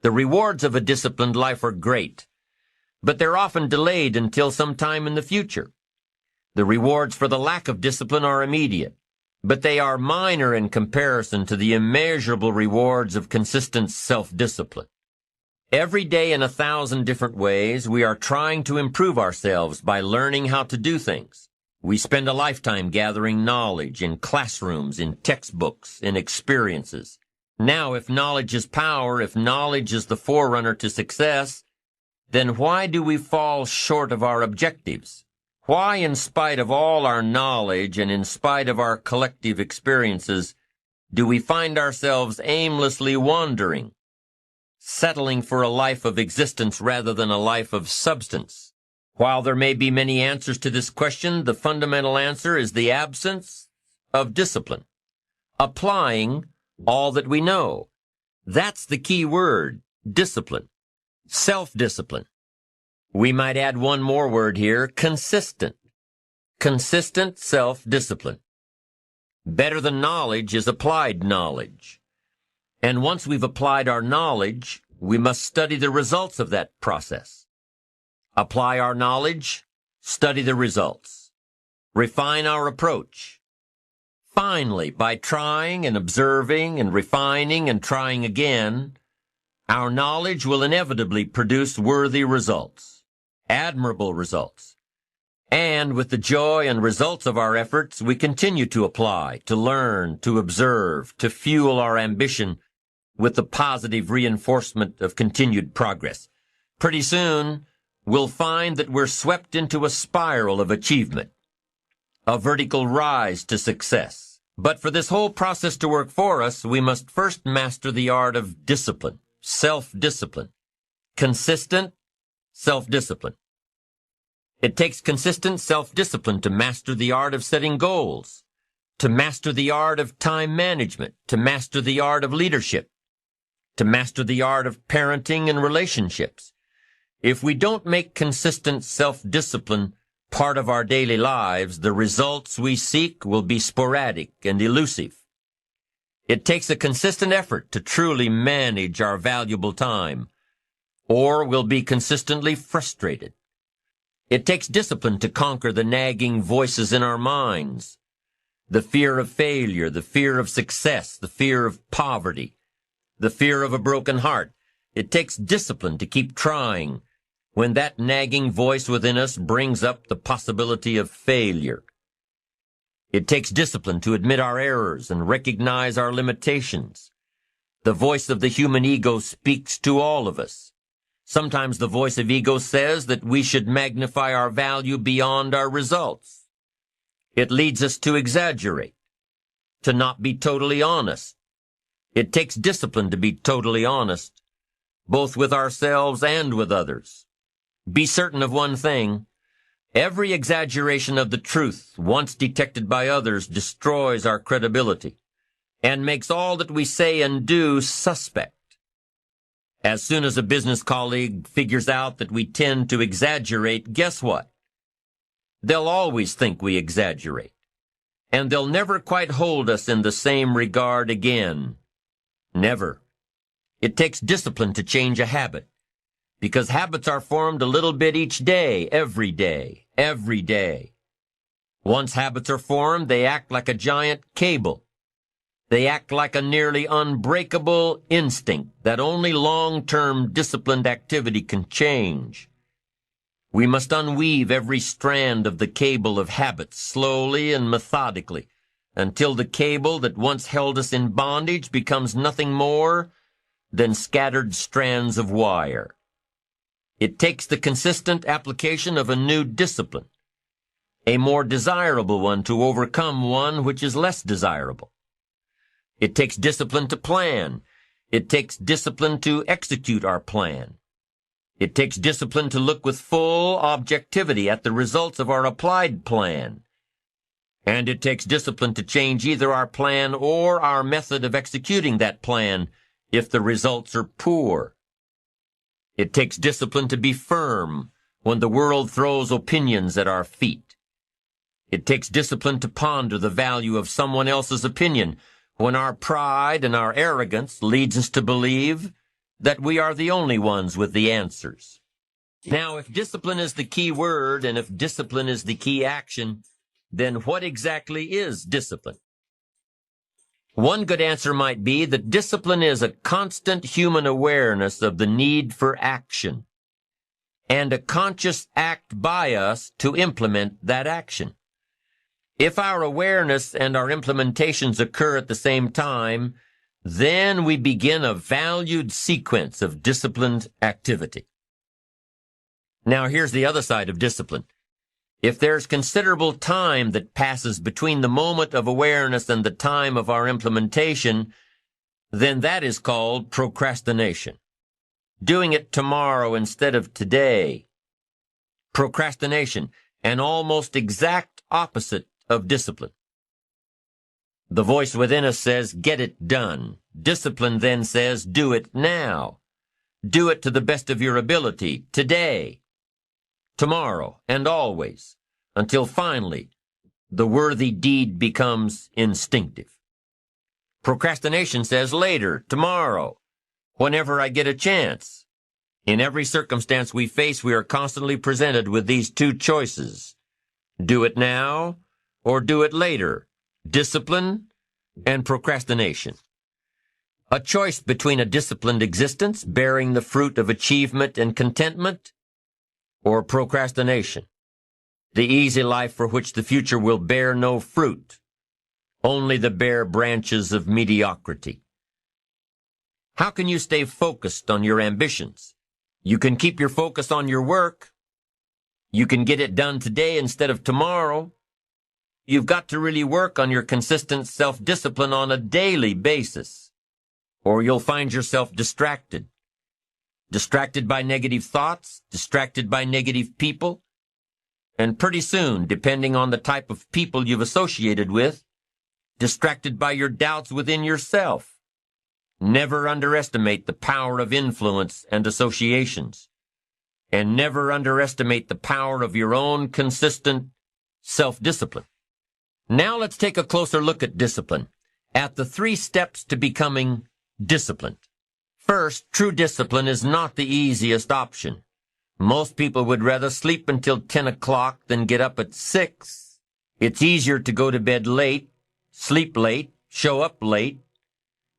The rewards of a disciplined life are great, but they're often delayed until some time in the future. The rewards for the lack of discipline are immediate, but they are minor in comparison to the immeasurable rewards of consistent self-discipline. Every day in 1,000 different ways, we are trying to improve ourselves by learning how to do things. We spend a lifetime gathering knowledge in classrooms, in textbooks, in experiences. Now, if knowledge is power, if knowledge is the forerunner to success, then why do we fall short of our objectives? Why, in spite of all our knowledge and in spite of our collective experiences, do we find ourselves aimlessly wandering, settling for a life of existence rather than a life of substance? While there may be many answers to this question, the fundamental answer is the absence of discipline. Applying all that we know. That's the key word, discipline. Self-discipline. We might add one more word here, consistent. Consistent self-discipline. Better than knowledge is applied knowledge. And once we've applied our knowledge, we must study the results of that process. Apply our knowledge, study the results. Refine our approach. Finally, by trying and observing and refining and trying again, our knowledge will inevitably produce worthy results, admirable results. And with the joy and results of our efforts, we continue to apply, to learn, to observe, to fuel our ambition with the positive reinforcement of continued progress. Pretty soon, we'll find that we're swept into a spiral of achievement, a vertical rise to success. But for this whole process to work for us, we must first master the art of discipline, self-discipline, consistent self-discipline. It takes consistent self-discipline to master the art of setting goals, to master the art of time management, to master the art of leadership, to master the art of parenting and relationships. If we don't make consistent self-discipline part of our daily lives, the results we seek will be sporadic and elusive. It takes a consistent effort to truly manage our valuable time, or we'll be consistently frustrated. It takes discipline to conquer the nagging voices in our minds, the fear of failure, the fear of success, the fear of poverty, the fear of a broken heart. It takes discipline to keep trying when that nagging voice within us brings up the possibility of failure. It takes discipline to admit our errors and recognize our limitations. The voice of the human ego speaks to all of us. Sometimes the voice of ego says that we should magnify our value beyond our results. It leads us to exaggerate, to not be totally honest. It takes discipline to be totally honest, both with ourselves and with others. Be certain of one thing. Every exaggeration of the truth, once detected by others, destroys our credibility and makes all that we say and do suspect. As soon as a business colleague figures out that we tend to exaggerate, guess what? They'll always think we exaggerate, and they'll never quite hold us in the same regard again. Never. It takes discipline to change a habit, because habits are formed a little bit each day, every day, every day. Once habits are formed, they act like a giant cable. They act like a nearly unbreakable instinct that only long-term disciplined activity can change. We must unweave every strand of the cable of habits slowly and methodically until the cable that once held us in bondage becomes nothing more than scattered strands of wire. It takes the consistent application of a new discipline, a more desirable one to overcome one which is less desirable. It takes discipline to plan. It takes discipline to execute our plan. It takes discipline to look with full objectivity at the results of our applied plan. And it takes discipline to change either our plan or our method of executing that plan if the results are poor. It takes discipline to be firm when the world throws opinions at our feet. It takes discipline to ponder the value of someone else's opinion when our pride and our arrogance leads us to believe that we are the only ones with the answers. Now, if discipline is the key word, and if discipline is the key action, then what exactly is discipline? One good answer might be that discipline is a constant human awareness of the need for action, and a conscious act by us to implement that action. If our awareness and our implementations occur at the same time, then we begin a valued sequence of disciplined activity. Now, here's the other side of discipline. If there's considerable time that passes between the moment of awareness and the time of our implementation, then that is called procrastination. Doing it tomorrow instead of today. Procrastination, an almost exact opposite of discipline. The voice within us says, get it done. Discipline then says, do it now. Do it to the best of your ability, today, tomorrow, and always, until finally the worthy deed becomes instinctive. Procrastination says later, tomorrow, whenever I get a chance. In every circumstance we face, we are constantly presented with these two choices. Do it now or do it later. Discipline and procrastination. A choice between a disciplined existence, bearing the fruit of achievement and contentment, or procrastination, the easy life for which the future will bear no fruit, only the bare branches of mediocrity. How can you stay focused on your ambitions? You can keep your focus on your work. You can get it done today instead of tomorrow. You've got to really work on your consistent self-discipline on a daily basis, or you'll find yourself distracted. Distracted by negative thoughts, distracted by negative people, and pretty soon, depending on the type of people you've associated with, distracted by your doubts within yourself. Never underestimate the power of influence and associations, and never underestimate the power of your own consistent self-discipline. Now let's take a closer look at discipline, at the 3 steps to becoming disciplined. First, true discipline is not the easiest option. Most people would rather sleep until 10 o'clock than get up at 6. It's easier to go to bed late, sleep late, show up late,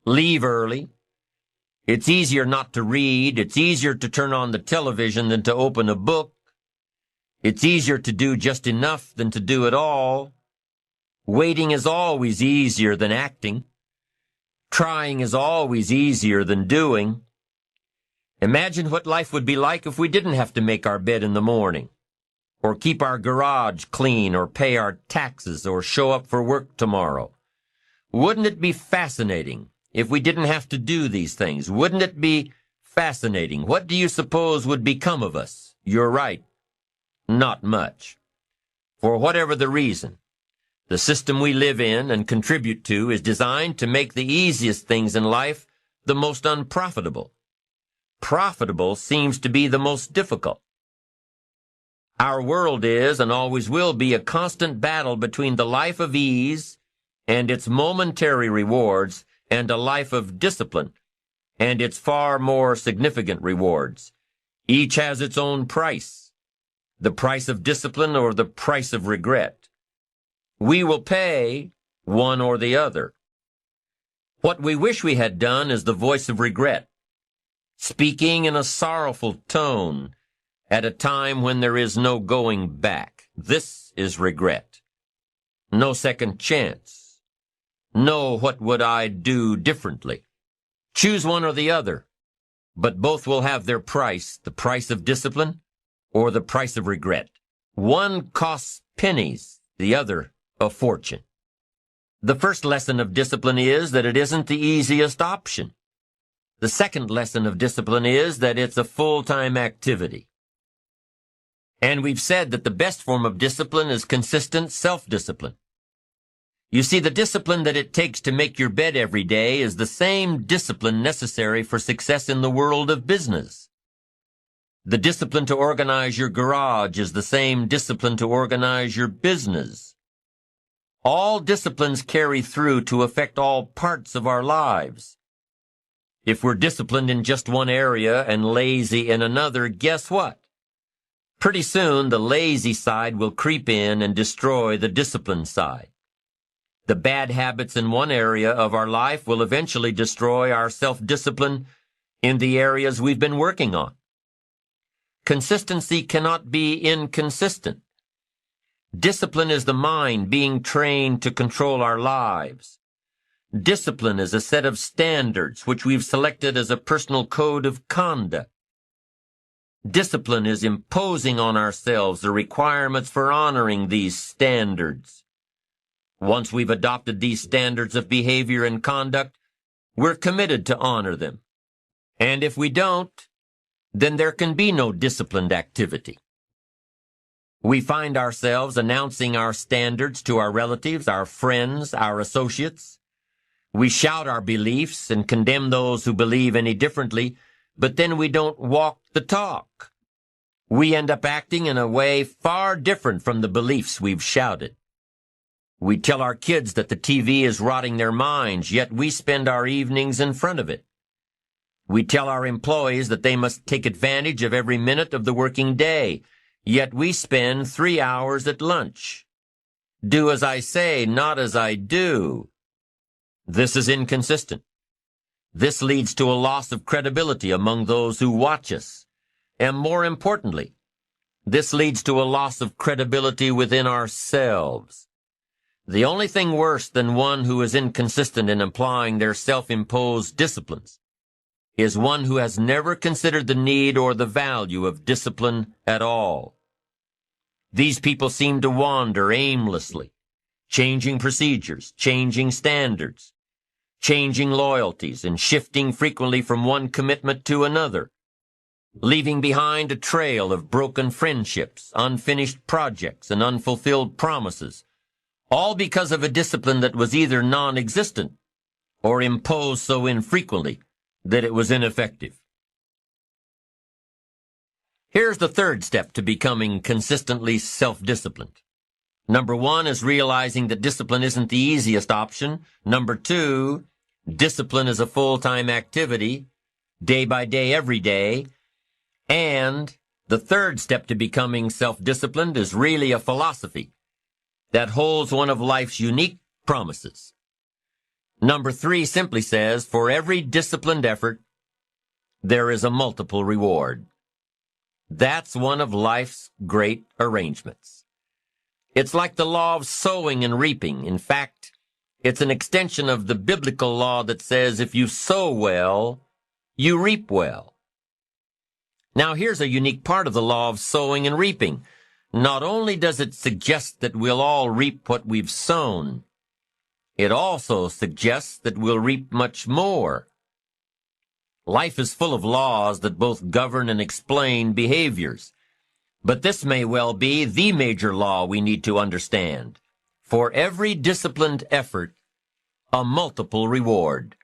leave early. It's easier not to read. It's easier to turn on the television than to open a book. It's easier to do just enough than to do it all. Waiting is always easier than acting. Trying is always easier than doing. Imagine what life would be like if we didn't have to make our bed in the morning, or keep our garage clean, or pay our taxes, or show up for work tomorrow. Wouldn't it be fascinating if we didn't have to do these things? Wouldn't it be fascinating? What do you suppose would become of us? You're right. Not much. For whatever the reason, the system we live in and contribute to is designed to make the easiest things in life the most unprofitable. Profitable seems to be the most difficult. Our world is and always will be a constant battle between the life of ease and its momentary rewards and a life of discipline and its far more significant rewards. Each has its own price, the price of discipline or the price of regret. We will pay one or the other. What we wish we had done is the voice of regret, speaking in a sorrowful tone at a time when there is no going back. This is regret. No second chance. No, what would I do differently? Choose one or the other, but both will have their price, the price of discipline or the price of regret. One costs pennies, the other a fortune. The first lesson of discipline is that it isn't the easiest option. The second lesson of discipline is that it's a full-time activity. And we've said that the best form of discipline is consistent self-discipline. You see, the discipline that it takes to make your bed every day is the same discipline necessary for success in the world of business. The discipline to organize your garage is the same discipline to organize your business. All disciplines carry through to affect all parts of our lives. If we're disciplined in just one area and lazy in another, guess what? Pretty soon, the lazy side will creep in and destroy the disciplined side. The bad habits in one area of our life will eventually destroy our self-discipline in the areas we've been working on. Consistency cannot be inconsistent. Discipline is the mind being trained to control our lives. Discipline is a set of standards which we've selected as a personal code of conduct. Discipline is imposing on ourselves the requirements for honoring these standards. Once we've adopted these standards of behavior and conduct, we're committed to honor them. And if we don't, then there can be no disciplined activity. We find ourselves announcing our standards to our relatives, our friends, our associates. We shout our beliefs and condemn those who believe any differently, but then we don't walk the talk. We end up acting in a way far different from the beliefs we've shouted. We tell our kids that the TV is rotting their minds, yet we spend our evenings in front of it. We tell our employees that they must take advantage of every minute of the working day, yet we spend 3 hours at lunch. Do as I say, not as I do. This is inconsistent. This leads to a loss of credibility among those who watch us. And more importantly, this leads to a loss of credibility within ourselves. The only thing worse than one who is inconsistent in applying their self-imposed disciplines is one who has never considered the need or the value of discipline at all. These people seem to wander aimlessly, changing procedures, changing standards, changing loyalties, and shifting frequently from one commitment to another, leaving behind a trail of broken friendships, unfinished projects, and unfulfilled promises, all because of a discipline that was either non-existent or imposed so infrequently that it was ineffective. Here's the third step to becoming consistently self-disciplined. Number 1 is realizing that discipline isn't the easiest option. Number 2, discipline is a full-time activity, day by day, every day. And the third step to becoming self-disciplined is really a philosophy that holds one of life's unique promises. Number 3 simply says, for every disciplined effort, there is a multiple reward. That's one of life's great arrangements. It's like the law of sowing and reaping. In fact, it's an extension of the biblical law that says if you sow well, you reap well. Now here's a unique part of the law of sowing and reaping. Not only does it suggest that we'll all reap what we've sown, it also suggests that we'll reap much more. Life is full of laws that both govern and explain behaviors. But this may well be the major law we need to understand. For every disciplined effort, a multiple reward.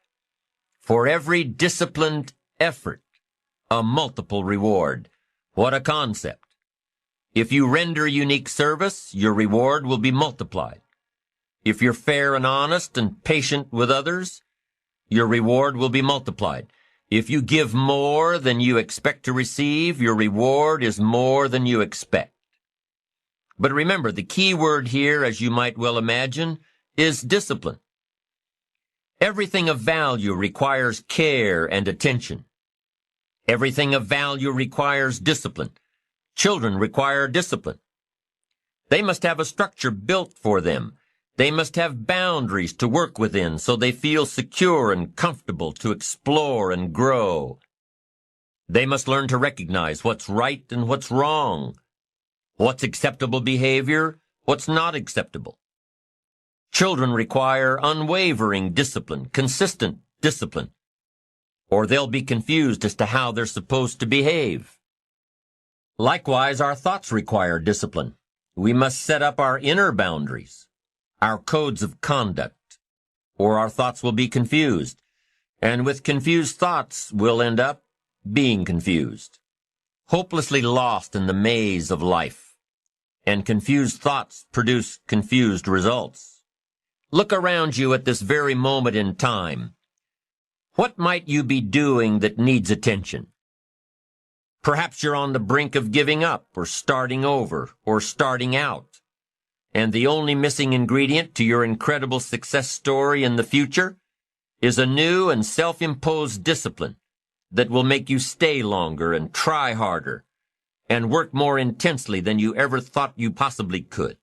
For every disciplined effort, a multiple reward. What a concept. If you render unique service, your reward will be multiplied. If you're fair and honest and patient with others, your reward will be multiplied. If you give more than you expect to receive, your reward is more than you expect. But remember, the key word here, as you might well imagine, is discipline. Everything of value requires care and attention. Everything of value requires discipline. Children require discipline. They must have a structure built for them. They must have boundaries to work within so they feel secure and comfortable to explore and grow. They must learn to recognize what's right and what's wrong, what's acceptable behavior, what's not acceptable. Children require unwavering discipline, consistent discipline, or they'll be confused as to how they're supposed to behave. Likewise, our thoughts require discipline. We must set up our inner boundaries, our codes of conduct, or our thoughts will be confused. And with confused thoughts, we'll end up being confused, hopelessly lost in the maze of life. And confused thoughts produce confused results. Look around you at this very moment in time. What might you be doing that needs attention? Perhaps you're on the brink of giving up, or starting over, or starting out. And the only missing ingredient to your incredible success story in the future is a new and self-imposed discipline that will make you stay longer and try harder and work more intensely than you ever thought you possibly could.